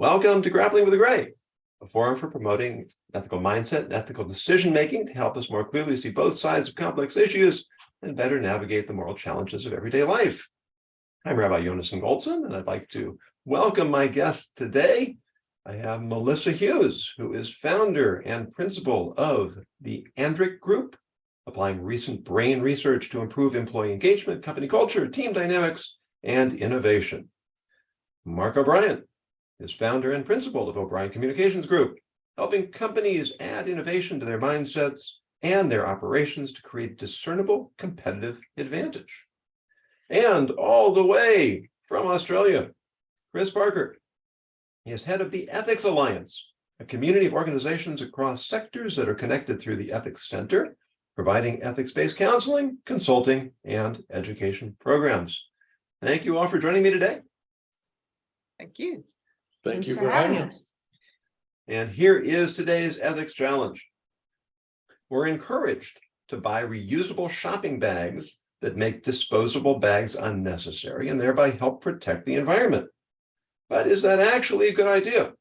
Welcome to Grappling with the Gray, a forum for promoting ethical mindset and ethical decision-making to help us more clearly see both sides of complex issues and better navigate the moral challenges of everyday life. I'm Rabbi Yonason Goldson, and I'd like to welcome my guest today. I have Melissa Hughes, who is founder and principal of the Andric Group, applying recent brain research to improve employee engagement, company culture, team dynamics, and innovation. Mark O'Brien is founder and principal of O'Brien Communications Group, helping companies add innovation to their mindsets and their operations to create discernible competitive advantage. And all the way from Australia, Chris Parker is head of the Ethics Alliance, a community of organizations across sectors that are connected through the Ethics Center, providing ethics-based counseling, consulting, and education programs. Thank you all for joining me today. Thank you. Thank you for having us. And here is today's ethics challenge. We're encouraged to buy reusable shopping bags that make disposable bags unnecessary and thereby help protect the environment. But is that actually a good idea?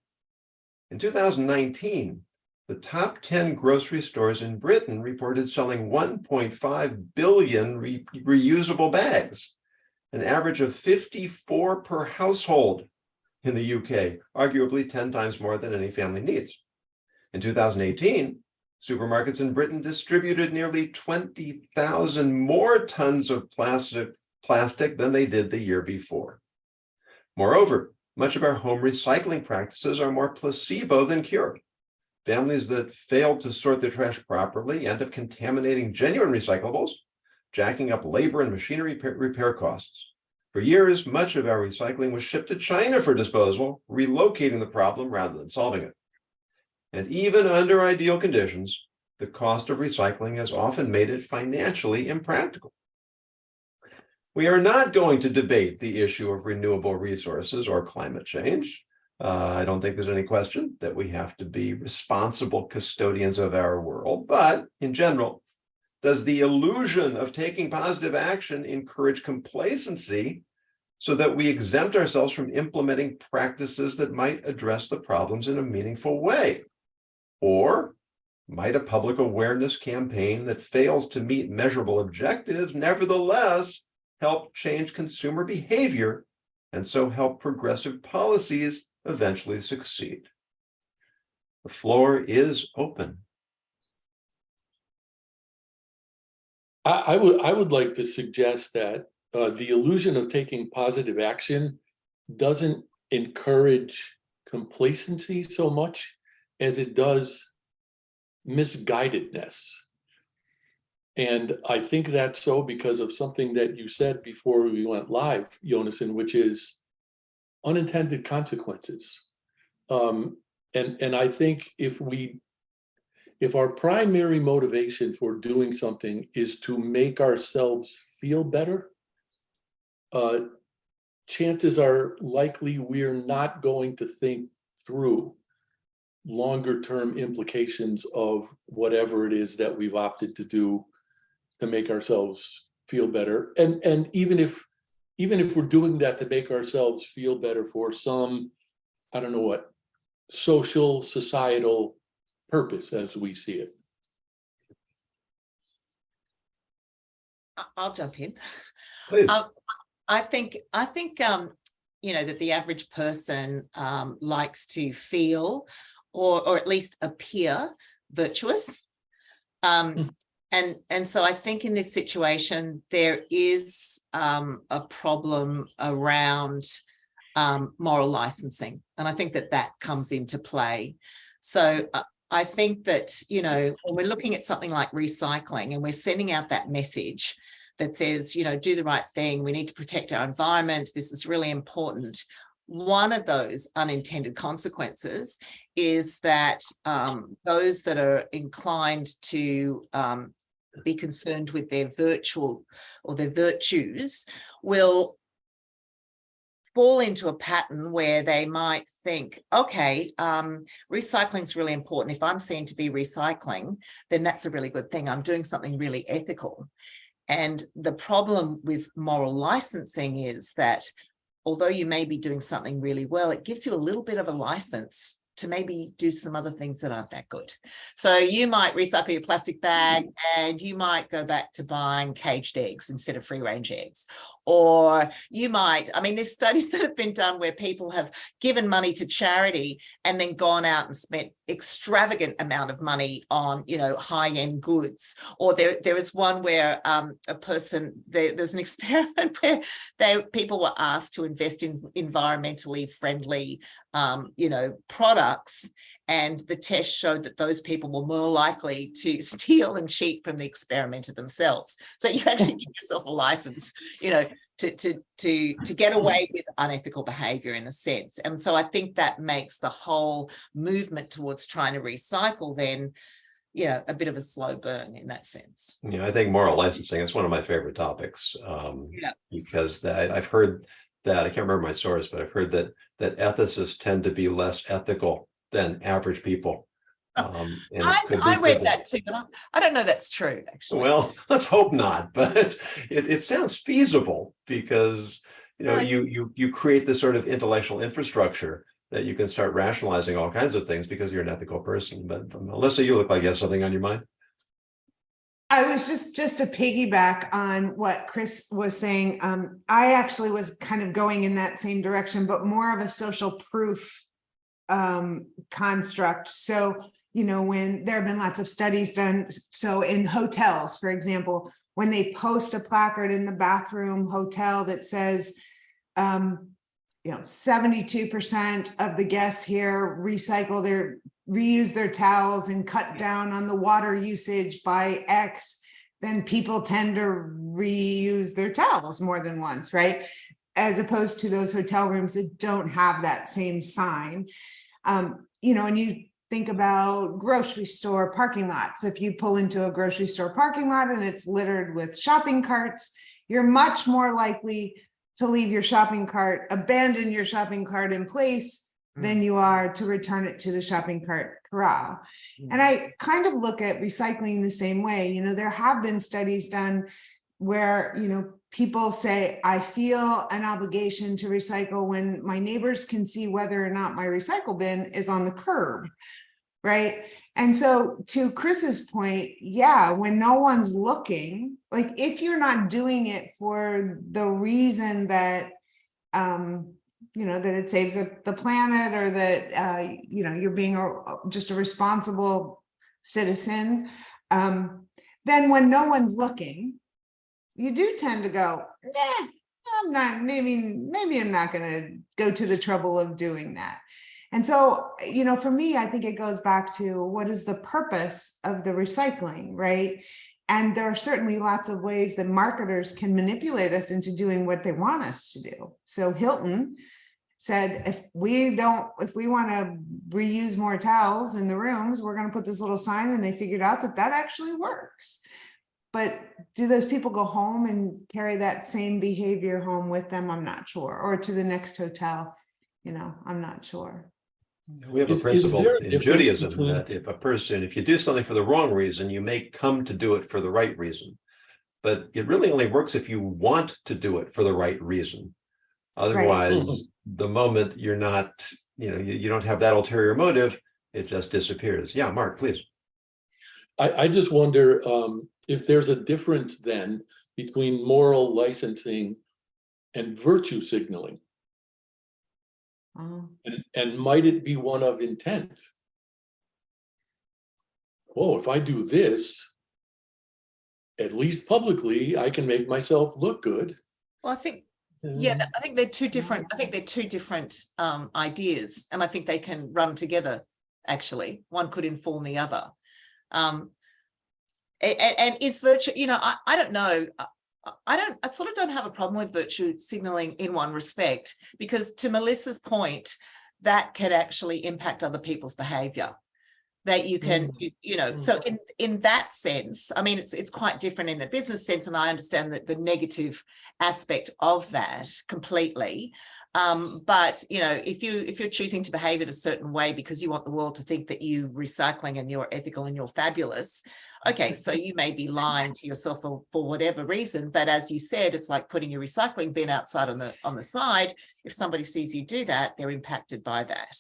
In 2019, the top 10 grocery stores in Britain reported selling 1.5 billion reusable bags, an average of 54 per household in the UK, arguably 10 times more than any family needs. In 2018, supermarkets in Britain distributed nearly 20,000 more tons of plastic than they did the year before. Moreover, much of our home recycling practices are more placebo than cure. Families that fail to sort their trash properly end up contaminating genuine recyclables, jacking up labor and machinery repair costs. For years, much of our recycling was shipped to China for disposal, relocating the problem rather than solving it. And even under ideal conditions, the cost of recycling has often made it financially impractical. We are not going to debate the issue of renewable resources or climate change. I don't think there's any question that we have to be responsible custodians of our world, but in general, does the illusion of taking positive action encourage complacency so that we exempt ourselves from implementing practices that might address the problems in a meaningful way? Or might a public awareness campaign that fails to meet measurable objectives nevertheless help change consumer behavior and so help progressive policies eventually succeed? The floor is open. I would like to suggest that the illusion of taking positive action doesn't encourage complacency so much as it does misguidedness. And I think that's so because of something that you said before we went live, Yonason, which is unintended consequences. And I think if our primary motivation for doing something is to make ourselves feel better, chances are likely we're not going to think through longer term implications of whatever it is that we've opted to do to make ourselves feel better. And even if we're doing that to make ourselves feel better for some, I don't know what, social, societal purpose as we see it. I'll jump in. Please. I think you know, that the average person likes to feel or at least appear virtuous. And so I think in this situation, there is a problem around moral licensing. And I think that comes into play. So I think that, you know, when we're looking at something like recycling and we're sending out that message that says, you know, do the right thing, we need to protect our environment, this is really important. One of those unintended consequences is that those that are inclined to be concerned with their virtual or their virtues will fall into a pattern where they might think, okay, recycling is really important. If I'm seen to be recycling, then that's a really good thing. I'm doing something really ethical. And the problem with moral licensing is that although you may be doing something really well, it gives you a little bit of a license to maybe do some other things that aren't that good. So you might recycle your plastic bag and you might go back to buying caged eggs instead of free range eggs. Or you might, I mean, there's studies that have been done where people have given money to charity and then gone out and spent extravagant amount of money on, you know, high-end goods. Or there is one where a person, there's an experiment where people were asked to invest in environmentally friendly you know, products, and the test showed that those people were more likely to steal and cheat from the experimenter themselves. So you actually give yourself a license, you know, to get away with unethical behavior in a sense. And so I think that makes the whole movement towards trying to recycle then, you know, a bit of a slow burn in that sense. Yeah, I think moral licensing is one of my favorite topics, because I've heard that, I can't remember my source, but I've heard that ethicists tend to be less ethical than average people. And I read that too, but I don't know that's true, actually. Well, let's hope not, but it sounds feasible because, you know, you create this sort of intellectual infrastructure that you can start rationalizing all kinds of things because you're an ethical person. But Melissa, you look like you have something on your mind. I was just to piggyback on what Chris was saying. I actually was kind of going in that same direction, but more of a social proof construct. So, you know, when there have been lots of studies done, so in hotels, for example, when they post a placard in the bathroom hotel that says, you know, 72% of the guests here reuse their towels and cut down on the water usage by X, then people tend to reuse their towels more than once, right? As opposed to those hotel rooms that don't have that same sign. You know, and you think about grocery store parking lots. If you pull into a grocery store parking lot and it's littered with shopping carts, you're much more likely to leave your shopping cart, abandon your shopping cart in place than you are to return it to the shopping cart corral. And I kind of look at recycling the same way. You know, there have been studies done where, you know, people say, I feel an obligation to recycle when my neighbors can see whether or not my recycle bin is on the curb, right? And so to Chris's point, yeah, when no one's looking, like if you're not doing it for the reason that, you know, that it saves the planet, or that, you know, you're being just a responsible citizen, then when no one's looking, you do tend to go, I'm not, maybe I'm not going to go to the trouble of doing that. And so, you know, for me, I think it goes back to what is the purpose of the recycling, right? And there are certainly lots of ways that marketers can manipulate us into doing what they want us to do. So Hilton said, if we want to reuse more towels in the rooms, we're going to put this little sign, and they figured out that actually works. But do those people go home and carry that same behavior home with them? I'm not sure. Or to the next hotel, you know, I'm not sure. We have a principle in Judaism that if you do something for the wrong reason, you may come to do it for the right reason. But it really only works if you want to do it for the right reason. Otherwise, the moment you're not, you know, you don't have that ulterior motive, it just disappears. Yeah, Mark, please. I just wonder if there's a difference then between moral licensing and virtue signaling. And might it be one of intent? Oh, if I do this, at least publicly, I can make myself look good. Well, I think, yeah, I think they're two different. I think they're two different ideas, and I think they can run together. Actually, one could inform the other. And is virtue? You know, I don't know. I sort of don't have a problem with virtue signaling in one respect, because to Melissa's point, that can actually impact other people's behavior. that you can, you know, so in that sense, I mean, it's quite different in a business sense, and I understand that the negative aspect of that completely. But you know, if you're choosing to behave in a certain way because you want the world to think that you're recycling and you're ethical and you're fabulous, okay, so you may be lying to yourself for whatever reason. But as you said, it's like putting your recycling bin outside on the side. If somebody sees you do that, they're impacted by that.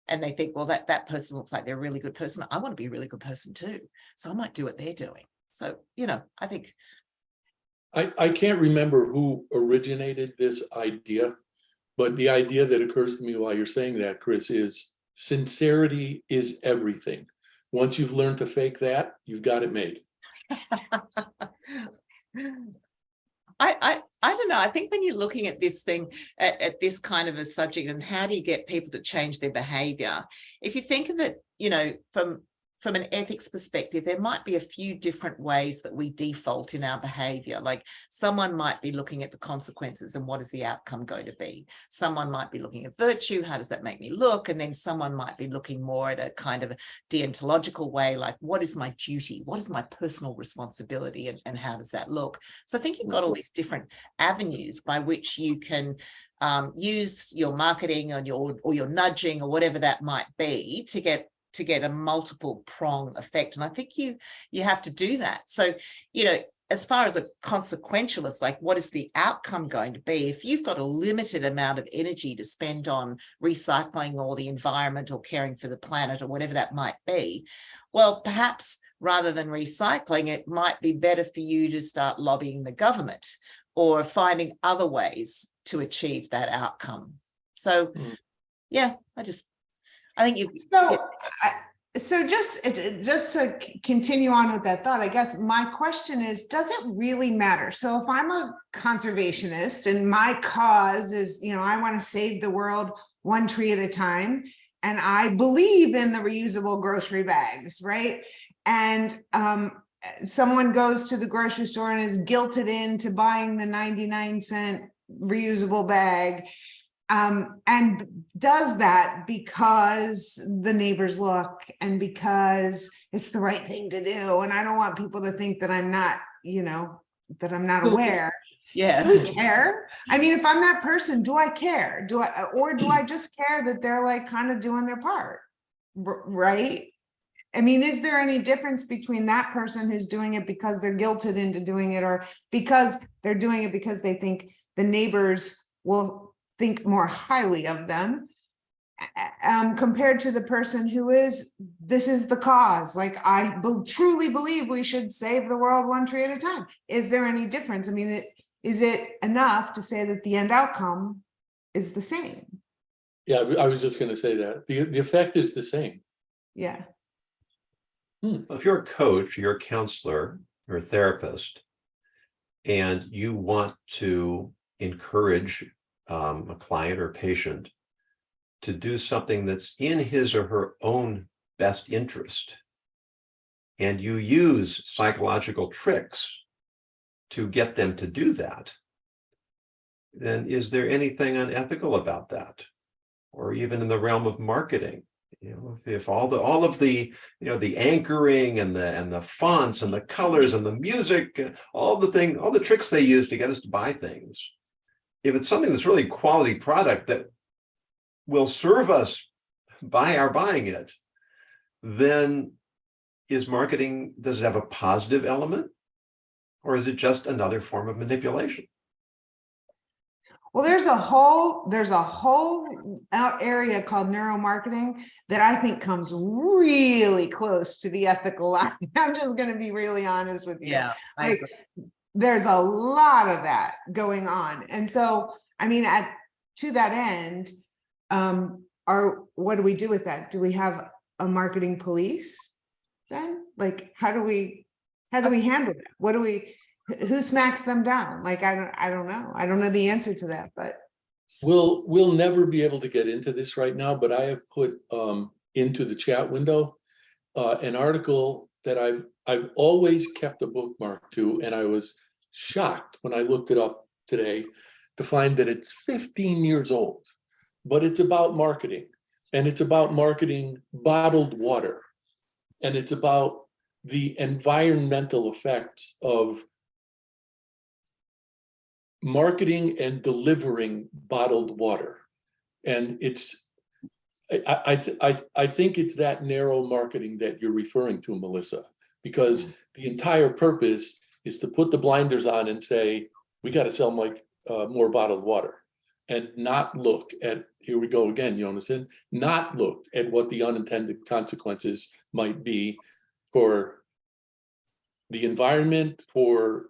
And they think, well, that person looks like they're a really good person. I want to be a really good person too. So I might do what they're doing. So, you know, I think. I can't remember who originated this idea, but the idea that occurs to me while you're saying that, Chris, is sincerity is everything. Once you've learned to fake that, you've got it made. I don't know. I think when you're looking at this thing, at this kind of a subject, and how do you get people to change their behavior? If you think of it, you know, from an ethics perspective, there might be a few different ways that we default in our behavior. Like someone might be looking at the consequences and what is the outcome going to be? Someone might be looking at virtue, how does that make me look? And then someone might be looking more at a kind of a deontological way, like what is my duty? What is my personal responsibility? And how does that look? So I think you've got all these different avenues by which you can use your marketing or your nudging or whatever that might be to get a multiple prong effect. And I think you have to do that. So, you know, as far as a consequentialist, like what is the outcome going to be? If you've got a limited amount of energy to spend on recycling or the environment or caring for the planet or whatever that might be, well, perhaps rather than recycling, it might be better for you to start lobbying the government or finding other ways to achieve that outcome. So, yeah, I think you. So just to continue on with that thought, I guess my question is, does it really matter? So if I'm a conservationist and my cause is, you know, I want to save the world one tree at a time, and I believe in the reusable grocery bags, right? And someone goes to the grocery store and is guilted into buying the 99-cent reusable bag, and does that because the neighbors look and because it's the right thing to do. And I don't want people to think that I'm not, you know, that I'm not aware. Yeah. Do we care? I mean, if I'm that person, do I care? Do I just care that they're like kind of doing their part? Right? I mean, is there any difference between that person who's doing it because they're guilted into doing it, or because they're doing it because they think the neighbors will think more highly of them, compared to the person who is, this is the cause, like I truly believe we should save the world one tree at a time? Is there any difference? I mean, is it enough to say that the end outcome is the same? Yeah, I was just going to say that the effect is the same. Yeah. If you're a coach, you're a counselor, you're a therapist, and you want to encourage a client or patient to do something that's in his or her own best interest, and you use psychological tricks to get them to do that, then is there anything unethical about that? Or even in the realm of marketing, you know, if all of the, you know, the anchoring and the fonts and the colors and the music, all the tricks they use to get us to buy things, if it's something that's really quality product that will serve us by our buying it, then is marketing, does it have a positive element, or is it just another form of manipulation? Well, there's a whole area called neuromarketing that I think comes really close to the ethical line. I'm just going to be really honest with you. Yeah, like, there's a lot of that going on. And so, I mean, to that end, what do we do with that? Do we have a marketing police then? Like, how do we handle that? Who smacks them down? Like, I don't know. I don't know the answer to that, but. We'll never be able to get into this right now, but I have put into the chat window an article that I've always kept a bookmark to, and I was shocked when I looked it up today to find that it's 15 years old, but it's about marketing, and it's about marketing bottled water. and it's about the environmental effects of marketing and delivering bottled water. And I think it's that narrow marketing that you're referring to, Melissa, because the entire purpose is to put the blinders on and say, we got to sell more bottled water, and not look at, here we go again, Yonason, not look at what the unintended consequences might be for the environment, for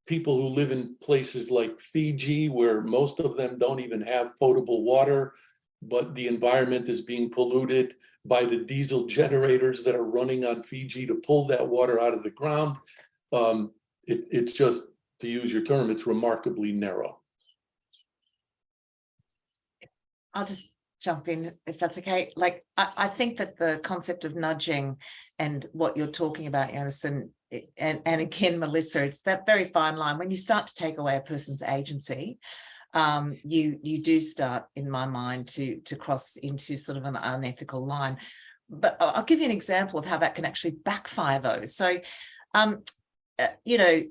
people who live in places like Fiji, where most of them don't even have potable water, but the environment is being polluted by the diesel generators that are running on Fiji to pull that water out of the ground. It's just, to use your term, it's remarkably narrow. I'll just jump in if that's okay. Like, I think that the concept of nudging and what you're talking about, Yonason, and again, Melissa, it's that very fine line. When you start to take away a person's agency, you do start, in my mind, to cross into sort of an unethical line. But I'll give you an example of how that can actually backfire though. So, you know,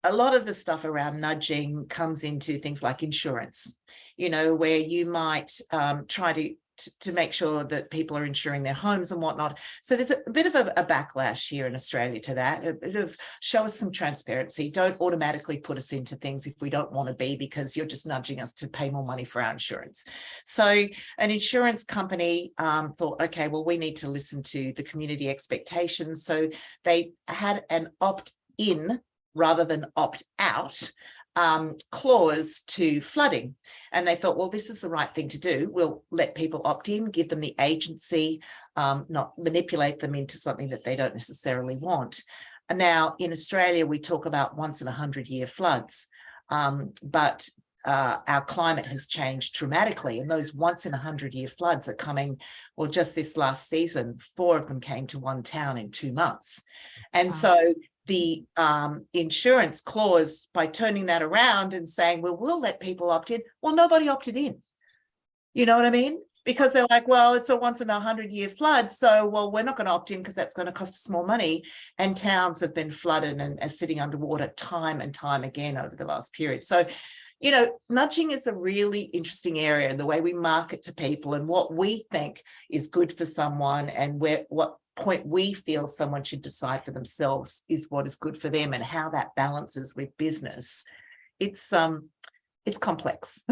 a lot of the stuff around nudging comes into things like insurance, you know, where you might try to make sure that people are insuring their homes and whatnot. So there's a bit of a backlash here in Australia to that, a bit of show us some transparency. Don't automatically put us into things if we don't want to be, because you're just nudging us to pay more money for our insurance. So an insurance company thought, okay, well, we need to listen to the community expectations. So they had an opt-in rather than opt-out clause to flooding. And they thought, well, this is the right thing to do. We'll let people opt in, give them the agency, not manipulate them into something that they don't necessarily want. And now in Australia, we talk about once in 100-year floods, but our climate has changed dramatically, and those once in 100-year floods are coming. Well, just this last season, 4 of them came to one town in 2 months. And so the insurance clause, by turning that around and saying, well, we'll let people opt in. Well, nobody opted in. You know what I mean? Because they're like, well, it's a once in 100-year flood. So, well, we're not going to opt in because that's going to cost us more money. And towns have been flooded and are sitting underwater time and time again over the last period. So, you know, nudging is a really interesting area, and the way we market to people and what we think is good for someone, and what point we feel someone should decide for themselves is what is good for them, and how that balances with business. It's complex.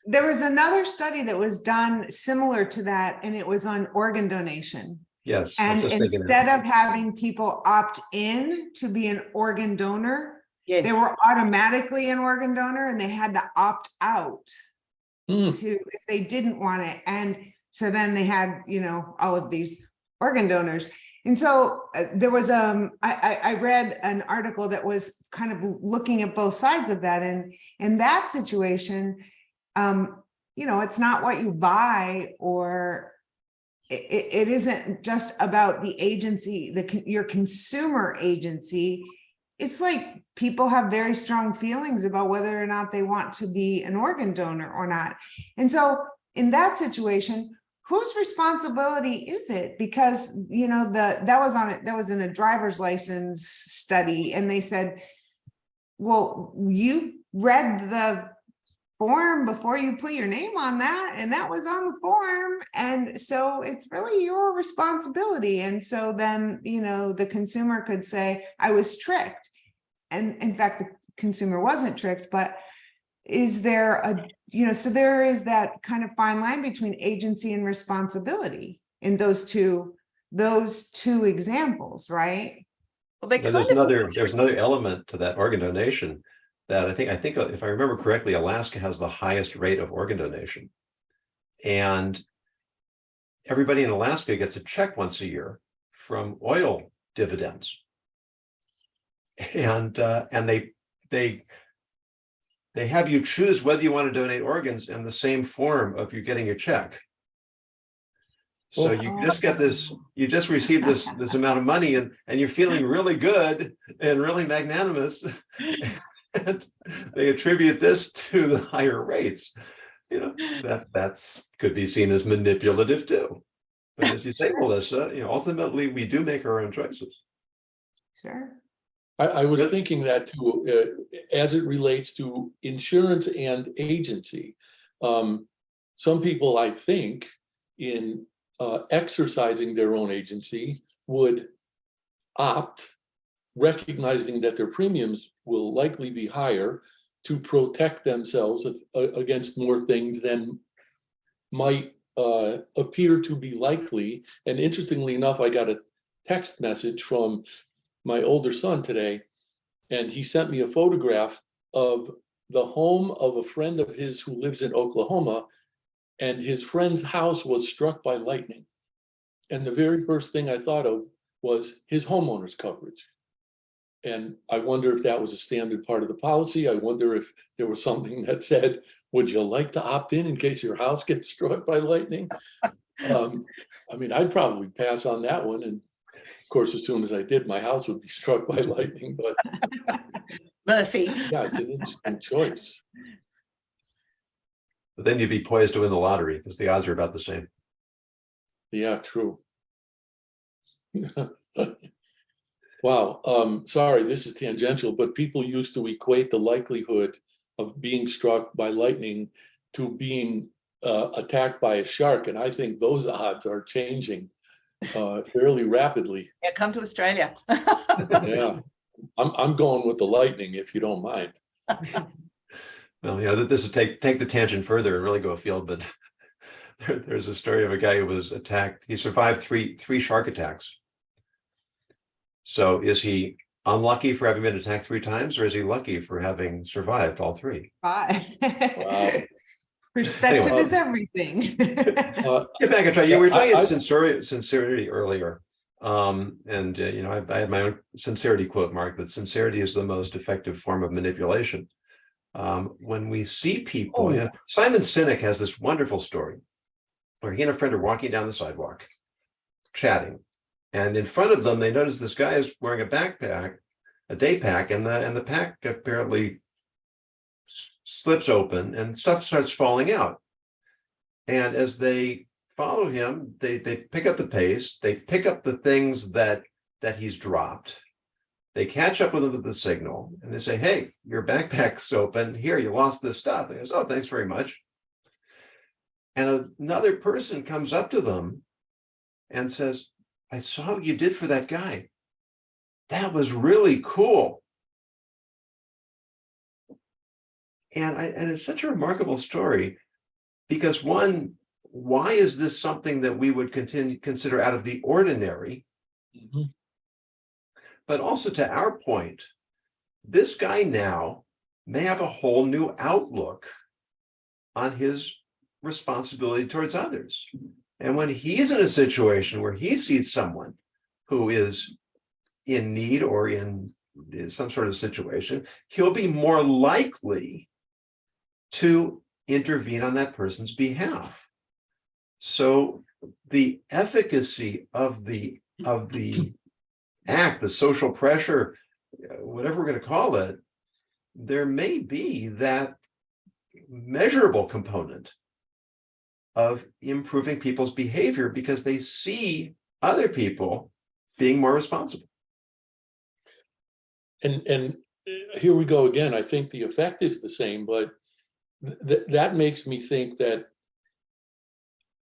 There was another study that was done similar to that, and it was on organ donation. Yes. And instead of having people opt in to be an organ donor, Yes. they were automatically an organ donor, and they had to opt out to if they didn't want it. And so then they had, you know, all of these organ donors. And so there was I read an article that was kind of looking at both sides of that. And in that situation, you know, it's not what you buy, or it isn't just about the agency, your consumer agency. It's like people have very strong feelings about whether or not they want to be an organ donor or not. And so in that situation, whose responsibility is it? Because, you know, that was in a driver's license study, and they said, well, you read the form before you put your name on that, and that was on the form, and so it's really your responsibility. And so then, you know, the consumer could say, I was tricked, and in fact the consumer wasn't tricked. But is there a, you know, so there is that kind of fine line between agency and responsibility in those two examples, right? Well, they there's another element to that organ donation that I think if I remember correctly, Alaska has the highest rate of organ donation, and everybody in Alaska gets a check once a year from oil dividends, and they have you choose whether you want to donate organs in the same form of you getting your check. So you just get this, you just receive this amount of money, and you're feeling really good and really magnanimous. And they attribute this to the higher rates. You know, that's could be seen as manipulative too. But as you say, Melissa, ultimately we do make our own choices. Sure. I was Good. thinking that too, as it relates to insurance and agency. Some people, I think, in exercising their own agency would opt, recognizing that their premiums will likely be higher, to protect themselves against more things than might appear to be likely. And interestingly enough, I got a text message from my older son today, and he sent me a photograph of the home of a friend of his who lives in Oklahoma, and his friend's house was struck by lightning. And the very first thing I thought of was his homeowner's coverage. And I wonder if that was a standard part of the policy. I wonder if there was something that said, would you like to opt in case your house gets struck by lightning? I mean, I'd probably pass on that one. And of course, as soon as I did, my house would be struck by lightning. But Murphy. yeah, it's an interesting choice. But then you'd be poised to win the lottery because the odds are about the same. Yeah, true. Wow. Sorry, this is tangential, but people used to equate the likelihood of being struck by lightning to being attacked by a shark. And I think those odds are changing fairly rapidly. Yeah, come to Australia. Yeah, I'm going with the lightning, if you don't mind. Well, this is take the tangent further and really go afield, but there's a story of a guy who was attacked. He survived three shark attacks. So is he unlucky for having been attacked 3 times, or is he lucky for having survived all 3? Wow. Perspective Anyway. is everything. Get back and try. You were talking about sincerity earlier. I had my own sincerity quote, Mark, that sincerity is the most effective form of manipulation. When we see people, Simon Sinek has this wonderful story where he and a friend are walking down the sidewalk, chatting, and in front of them, they notice this guy is wearing a backpack, a day pack, and the pack apparently slips open and stuff starts falling out. And as they follow him, they pick up the pace, they pick up the things that he's dropped. They catch up with him at the signal and they say, hey, your backpack's open. Here, you lost this stuff. And he goes, oh, thanks very much. And another person comes up to them and says, I saw what you did for that guy. That was really cool. And it's such a remarkable story because one, why is this something that we would consider out of the ordinary? Mm-hmm. But also to our point, this guy now may have a whole new outlook on his responsibility towards others. And when he's in a situation where he sees someone who is in need or in some sort of situation, he'll be more likely to intervene on that person's behalf. So the efficacy of the act, the social pressure, whatever we're going to call it, there may be that measurable component of improving people's behavior because they see other people being more responsible. And here we go again. I think the effect is the same, but that makes me think that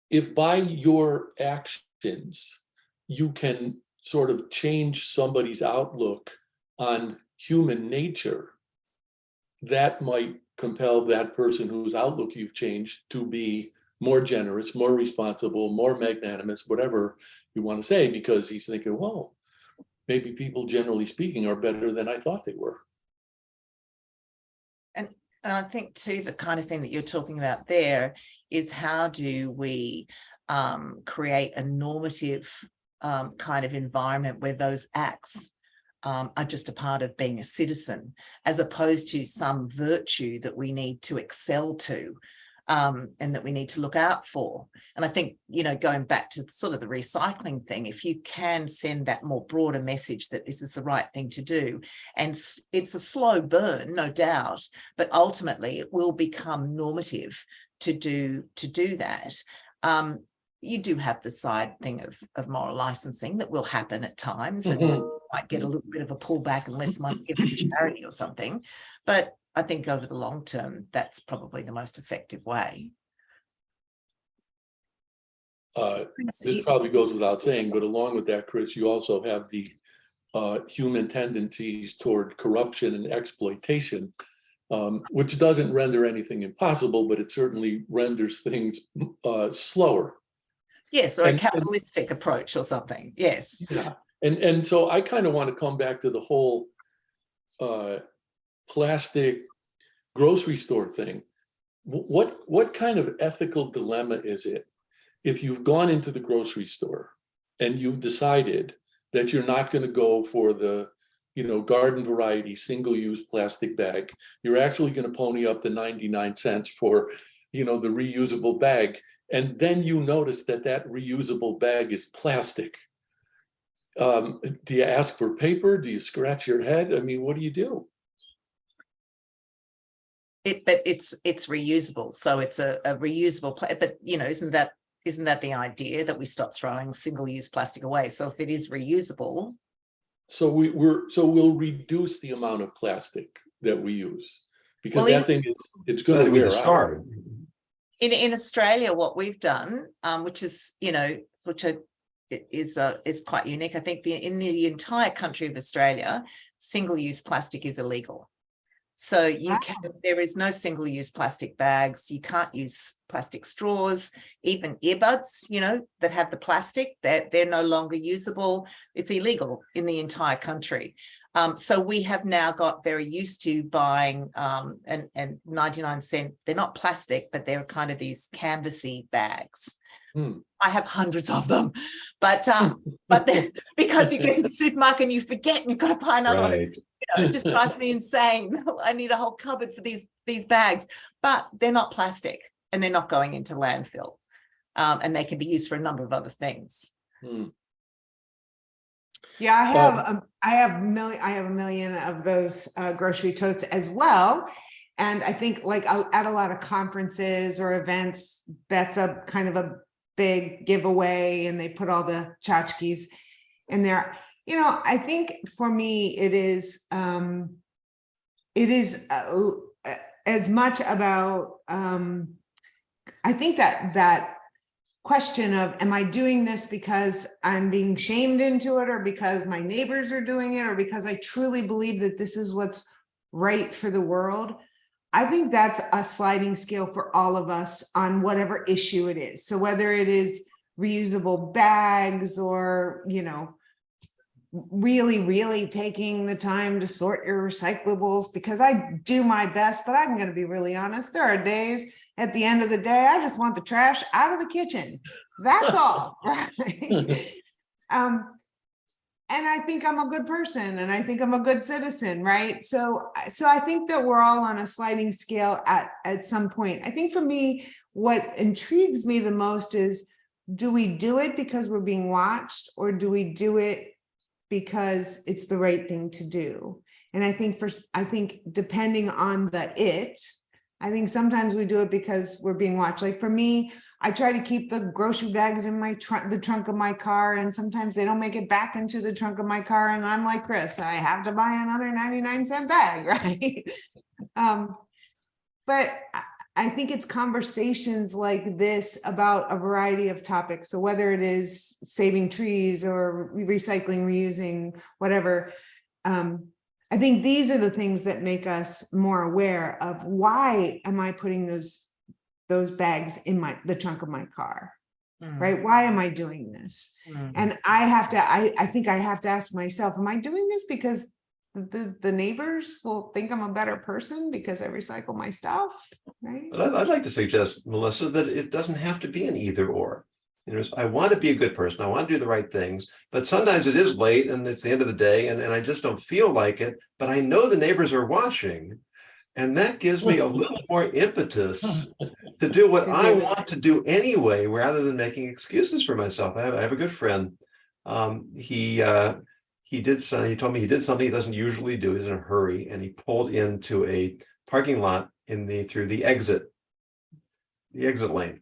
if by your actions you can sort of change somebody's outlook on human nature, that might compel that person whose outlook you've changed to be more generous, more responsible, more magnanimous, whatever you want to say, because he's thinking, well, maybe people generally speaking are better than I thought they were. And I think too, the kind of thing that you're talking about there is how do we create a normative kind of environment where those acts are just a part of being a citizen, as opposed to some virtue that we need to excel to. And that we need to look out for. And I think, going back to sort of the recycling thing, if you can send that more broader message that this is the right thing to do, and it's a slow burn, no doubt, but ultimately it will become normative to do that. you do have the side thing of moral licensing that will happen at times, and Mhm. might get a little bit of a pullback and less money given to charity or something. But I think over the long term, that's probably the most effective way. This probably goes without saying, but along with that, Chris, you also have the human tendencies toward corruption and exploitation, which doesn't render anything impossible, but it certainly renders things slower. Yes, or a And- capitalistic approach or something. Yes. Yeah, and so I kind of want to come back to the whole plastic grocery store thing. What kind of ethical dilemma is it if you've gone into the grocery store and you've decided that you're not going to go for the, garden variety single-use plastic bag, you're actually going to pony up the 99 cents for, the reusable bag, and then you notice that that reusable bag is plastic. Do you ask for paper? Do you scratch your head? I mean, what do you do? But it's reusable, so it's a reusable. But isn't that the idea, that we stop throwing single-use plastic away? So if it is reusable, So we'll reduce the amount of plastic that we use, because Well, that thing it's So going that to we wear out. discard. in Australia, what we've done, which is is quite unique. I think in the entire country of Australia, single-use plastic is illegal. So there is no single-use plastic bags. You can't use plastic straws, even earbuds, that have the plastic, they're no longer usable. It's illegal in the entire country. So we have now got very used to buying and 99 cent, they're not plastic, but they're kind of these canvasy bags. I have hundreds of them, but because you get to the supermarket and you forget and you've got to buy another one. Right. It just drives me insane. I need a whole cupboard for these bags, but they're not plastic and they're not going into landfill, and they can be used for a number of other things. Yeah, I have a million of those grocery totes as well. And I think like at a lot of conferences or events, that's a kind of a big giveaway, and they put all the tchotchkes in there. I think for me, it is as much about, I think that question of, am I doing this because I'm being shamed into it, or because my neighbors are doing it, or because I truly believe that this is what's right for the world? I think that's a sliding scale for all of us on whatever issue it is. So whether it is reusable bags, or, really taking the time to sort your recyclables, because I do my best, but I'm going to be really honest. There are days at the end of the day, I just want the trash out of the kitchen. That's all, right? And I think I'm a good person, and I think I'm a good citizen, right? So I think that we're all on a sliding scale at some point. I think for me, what intrigues me the most is, do we do it because we're being watched, or do we do it because it's the right thing to do? And I think depending on I think sometimes we do it because we're being watched. Like for me, I try to keep the grocery bags in the trunk of my car, and sometimes they don't make it back into the trunk of my car, and I'm like, Chris, I have to buy another 99 cent bag, right? But I think it's conversations like this about a variety of topics. So whether it is saving trees or recycling, reusing, whatever, I think these are the things that make us more aware of, why am I putting those bags in the trunk of my car, right? Why am I doing this? And I think I have to ask myself, am I doing this because the neighbors will think I'm a better person because I recycle my stuff, right? But I'd like to suggest, Melissa, that it doesn't have to be an either or. I want to be a good person. I want to do the right things, but sometimes it is late and it's the end of the day, and I just don't feel like it. But I know the neighbors are watching, and that gives me a little more impetus to do what I want to do anyway, rather than making excuses for myself. I have a good friend. He told me he did something he doesn't usually do. He's in a hurry, and he pulled into a parking lot through the exit lane.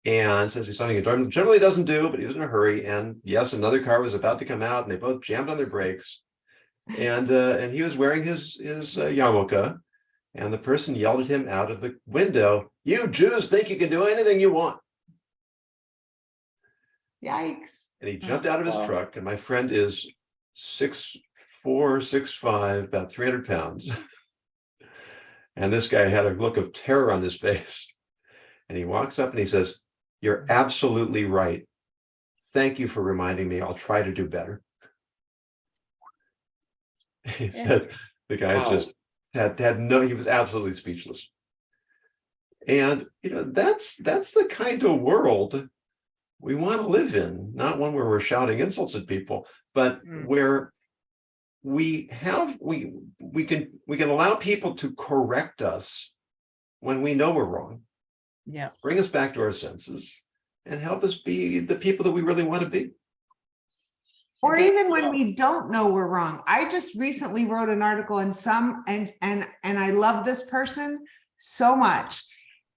and says he's something he generally doesn't do, but he was in a hurry. And yes, another car was about to come out, and they both jammed on their brakes. And he was wearing his yarmulke, and the person yelled at him out of the window, "You Jews think you can do anything you want." Yikes. And he jumped out of his Wow. truck, and my friend is 6'4", 6'5", about 300 pounds. And this guy had a look of terror on his face. And he walks up and he says, "You're absolutely right. Thank you for reminding me. I'll try to do better." He said the guy Wow. just had no, he was absolutely speechless. And that's the kind of world we want to live in, not one where we're shouting insults at people, but where we can allow people to correct us when we know we're wrong, Yeah. bring us back to our senses, and help us be the people that we really want to be. Or even when we don't know we're wrong. I just recently wrote an article and I love this person so much.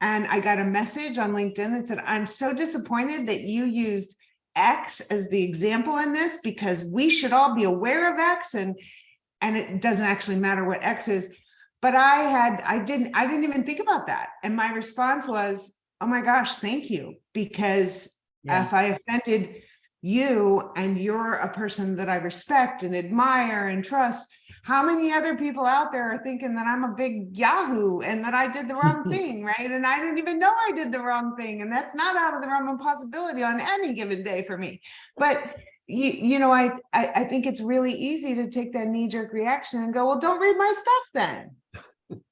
And I got a message on LinkedIn that said, "I'm so disappointed that you used X as the example in this, because we should all be aware of X, and it doesn't actually matter what X is." But I didn't even think about that. And my response was, "Oh my gosh, thank you." Because if I offended you, and you're a person that I respect and admire and trust, how many other people out there are thinking that I'm a big Yahoo and that I did the wrong thing, right? And I didn't even know I did the wrong thing. And that's not out of the realm of possibility on any given day for me. But I think it's really easy to take that knee-jerk reaction and go, "Well, don't read my stuff then."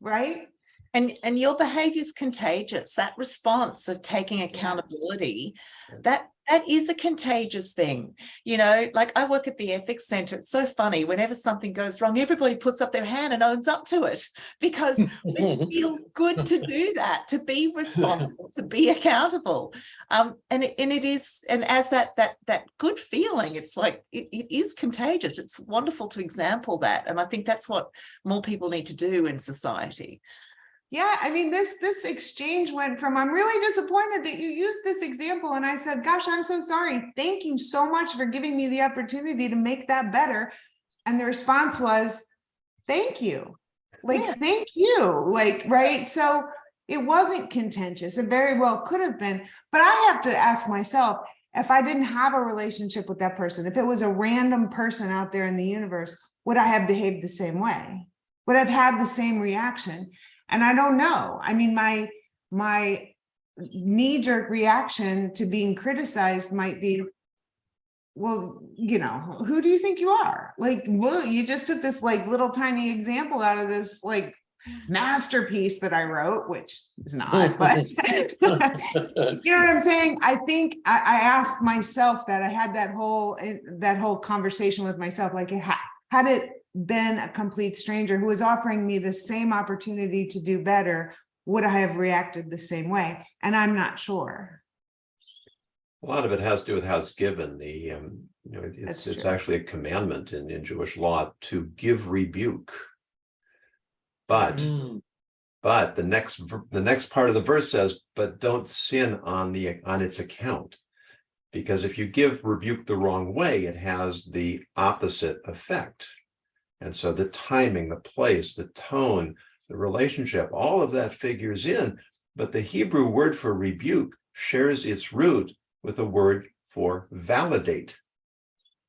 Right? And your behavior is contagious. That response of taking accountability, that is a contagious thing. Like I work at the ethics center. It's so funny. Whenever something goes wrong, everybody puts up their hand and owns up to it, because it feels good to do that, to be responsible, to be accountable. And it is, and as that good feeling, it's like it is contagious. It's wonderful to example that. And I think that's what more people need to do in society. Yeah, I mean, this exchange went from, "I'm really disappointed that you used this example," and I said, "Gosh, I'm so sorry. Thank you so much for giving me the opportunity to make that better." And the response was, "Thank you." Thank you. Right. So it wasn't contentious. It very well could have been. But I have to ask myself, if I didn't have a relationship with that person, if it was a random person out there in the universe, would I have behaved the same way? Would I have had the same reaction? And I don't know. I mean, my knee-jerk reaction to being criticized might be, "Well, who do you think you are? Well, you just took this little tiny example out of this masterpiece that I wrote," which is not, but you know what I'm saying? I think I asked myself that. I had that whole conversation with myself, had it been a complete stranger who was offering me the same opportunity to do better, would I have reacted the same way? And I'm not sure. A lot of it has to do with how it's given. It's actually a commandment in Jewish law to give rebuke. But the next part of the verse says, "But don't sin on its account." Because if you give rebuke the wrong way, it has the opposite effect. And so the timing, the place, the tone, the relationship, all of that figures in. But the Hebrew word for rebuke shares its root with the word for validate.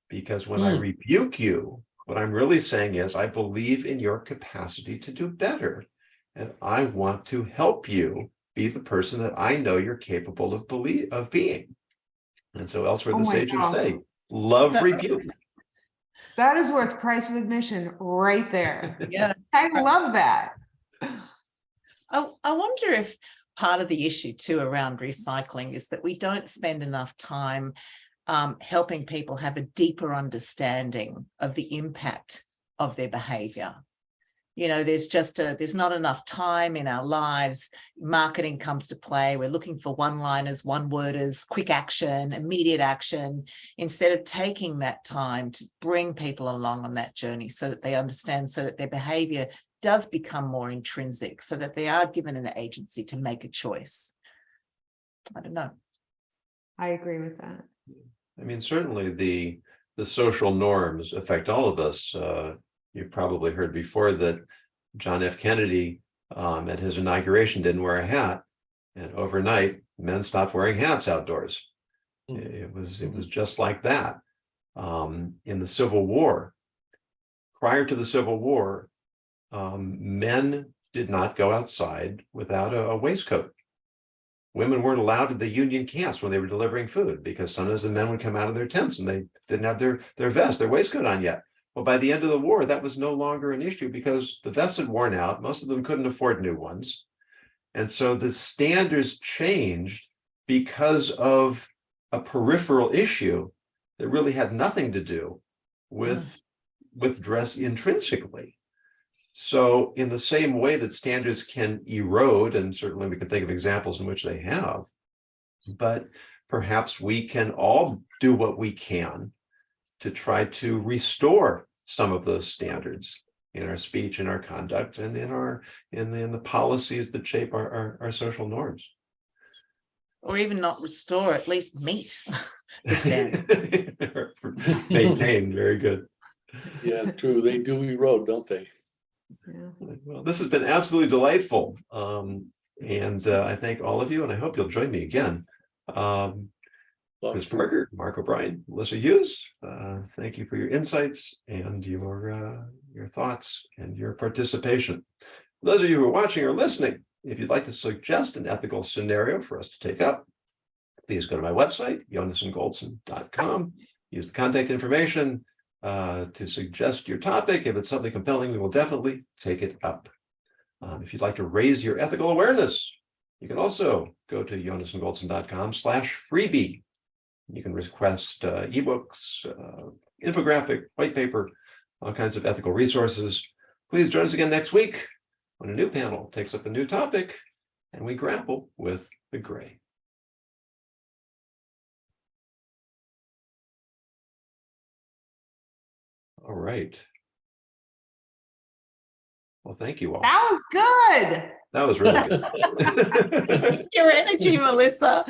Because when I rebuke you, what I'm really saying is, I believe in your capacity to do better. And I want to help you be the person that I know you're capable of being. And so elsewhere, the sages say, love rebuke. That is worth price of admission right there. Yeah, I love that. I wonder if part of the issue too around recycling is that we don't spend enough time helping people have a deeper understanding of the impact of their behavior. There's not enough time in our lives. Marketing comes to play. We're looking for one-liners, one-worders, quick action, immediate action, instead of taking that time to bring people along on that journey so that they understand, so that their behavior does become more intrinsic, so that they are given an agency to make a choice. I don't know. I agree with that. I mean, certainly the social norms affect all of us. You've probably heard before that John F. Kennedy at his inauguration didn't wear a hat, and overnight men stopped wearing hats outdoors. It was just like that. In the Civil War, prior to the Civil War, men did not go outside without a waistcoat. Women weren't allowed to the Union camps when they were delivering food because sometimes the men would come out of their tents and they didn't have their vest, their waistcoat on yet. Well, by the end of the war, that was no longer an issue because the vests had worn out. Most of them couldn't afford new ones. And so the standards changed because of a peripheral issue that really had nothing to do with dress intrinsically. So in the same way that standards can erode, and certainly we can think of examples in which they have, but perhaps we can all do what we can to try to restore some of those standards in our speech, in our conduct, and in the policies that shape our social norms. Or even not restore, at least meet the standard. Maintain, very good. Yeah, true. They do erode, don't they? Yeah. Well, this has been absolutely delightful. And I thank all of you, and I hope you'll join me again. Chris Parker, Mark O'Brien, Melissa Hughes, thank you for your insights and your thoughts and your participation. Those of you who are watching or listening, if you'd like to suggest an ethical scenario for us to take up, please go to my website, YonasonGoldson.com. Use the contact information to suggest your topic. If it's something compelling, we will definitely take it up. If you'd like to raise your ethical awareness, you can also go to YonasonGoldson.com/freebie. You can request ebooks, infographic, white paper, all kinds of ethical resources. Please join us again next week when a new panel takes up a new topic and we grapple with the gray. All right. Well, thank you all. That was good. That was really good. Your energy, Melissa.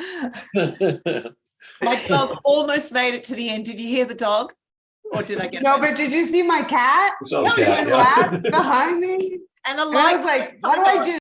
My dog almost made it to the end. Did you hear the dog? Or did I get No, but did you see my cat? It's all Doing cat, yeah. laps behind me? and a And I light was like, what do I do?